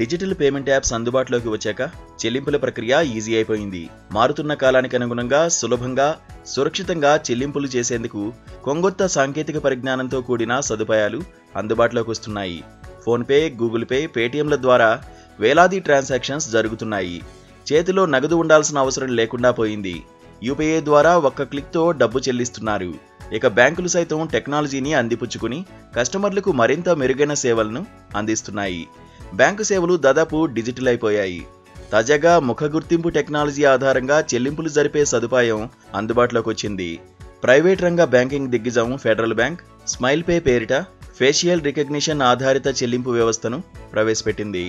Digital payment apps అందుబాటులోకి వచ్చాక చెల్లింపుల ప్రక్రియ ఈజీ అయిపోయింది. మారుతున్న కాలానికి అనుగుణంగా సులభంగా, సురక్షితంగా చెల్లింపులు చేసేందుకు కొంగొత్త సాంకేతిక పరిజ్ఞానంతో కూడిన సదుపాయాలు అందుబాటులోకి వస్తున్నాయి. ఫోన్పే, గూగుల్ పే, పేటీఎంల ద్వారా వేలాది ట్రాన్సాక్షన్స్ జరుగుతున్నాయి. చేతిలో నగదు ఉండాల్సిన అవసరం లేకుండా పోయింది. యూపీఐ ద్వారా ఒక్క క్లిక్తో డబ్బు చెల్లిస్తున్నారు. ఇక బ్యాంకులు సైతం టెక్నాలజీని అందిపుచ్చుకుని కస్టమర్లకు మరింత మెరుగైన సేవలను అందిస్తున్నాయి. బ్యాంకు సేవలు దాదాపు డిజిటల్ అయిపోయాయి. తాజాగా ముఖ గుర్తింపు టెక్నాలజీ ఆధారంగా చెల్లింపులు జరిపే సదుపాయం అందుబాటులోకి వచ్చింది. ప్రైవేట్ రంగ బ్యాంకింగ్ దిగ్గజం ఫెడరల్ బ్యాంక్ స్మైల్ పే పేరిట ఫేషియల్ రికగ్నిషన్ ఆధారిత చెల్లింపు వ్యవస్థను ప్రవేశపెట్టింది.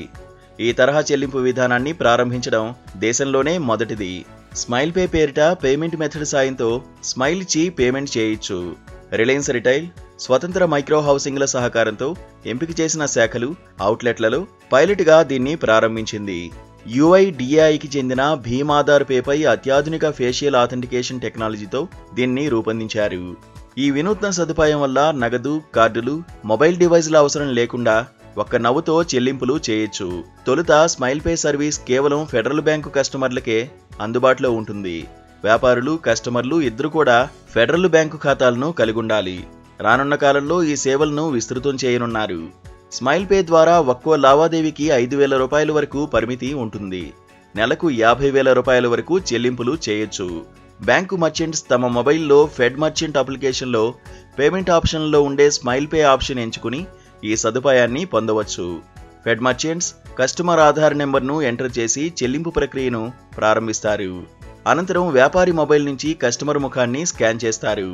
ఈ తరహా చెల్లింపు విధానాన్ని ప్రారంభించడం దేశంలోనే మొదటిది. స్మైల్ పే పేరిట పేమెంట్ మెథడ్ సాయంతో స్మైల్ ఇచ్చి పేమెంట్ చేయొచ్చు. రిలయన్స్ రిటైల్, స్వతంత్ర మైక్రో హౌసింగ్ల సహకారంతో ఎంపిక చేసిన శాఖలు, అవుట్లెట్లలో పైలట్గా దీన్ని ప్రారంభించింది. యుఐడిఏఐకి చెందిన భీమ్ ఆధార్ పేపై అత్యాధునిక ఫేషియల్ ఆథెంటికేషన్ టెక్నాలజీతో దీన్ని రూపొందించారు. ఈ వినూత్న సదుపాయం వల్ల నగదు, కార్డులు, మొబైల్ డివైజ్ల అవసరం లేకుండా ఒక్క నవ్వుతో చెల్లింపులు చేయొచ్చు. తొలుత స్మైల్ పే సర్వీస్ కేవలం ఫెడరల్ బ్యాంకు కస్టమర్లకే అందుబాటులో ఉంటుంది. వ్యాపారులు, కస్టమర్లు ఇద్దరు కూడా ఫెడరల్ బ్యాంకు ఖాతాలను కలిగి ఉండాలి. రానున్న కాలంలో ఈ సేవలను విస్తృతం చేయనున్నారు. స్మైల్ పే ద్వారా ఒక్కో లావాదేవీకి 5,000 రూపాయల వరకు పరిమితి ఉంటుంది. నెలకు 50,000 రూపాయల వరకు చెల్లింపులు చేయొచ్చు. బ్యాంకు మర్చెంట్స్ తమ మొబైల్లో ఫెడ్ మర్చెంట్ అప్లికేషన్లో పేమెంట్ ఆప్షన్లో ఉండే స్మైల్ పే ఆప్షన్ ఎంచుకుని ఈ సదుపాయాన్ని పొందవచ్చు. ఫెడ్ మర్చెంట్స్ కస్టమర్ ఆధార్ నెంబర్ను ఎంటర్ చేసి చెల్లింపు ప్రక్రియను ప్రారంభిస్తారు. అనంతరం వ్యాపారి మొబైల్ నుంచి కస్టమర్ ముఖాన్ని స్కాన్ చేస్తారు.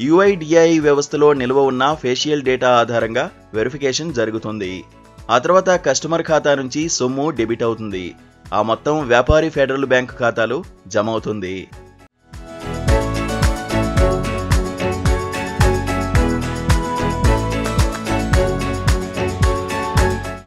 యుఐడిఏఐ వ్యవస్థలో నిల్వ ఉన్న ఫేషియల్ డేటా ఆధారంగా వెరిఫికేషన్ జరుగుతుంది. ఆ తర్వాత కస్టమర్ ఖాతా నుంచి సొమ్ము డెబిట్ అవుతుంది. ఆ మొత్తం వ్యాపారి ఫెడరల్ బ్యాంక్ ఖాతాలో జమ అవుతుంది.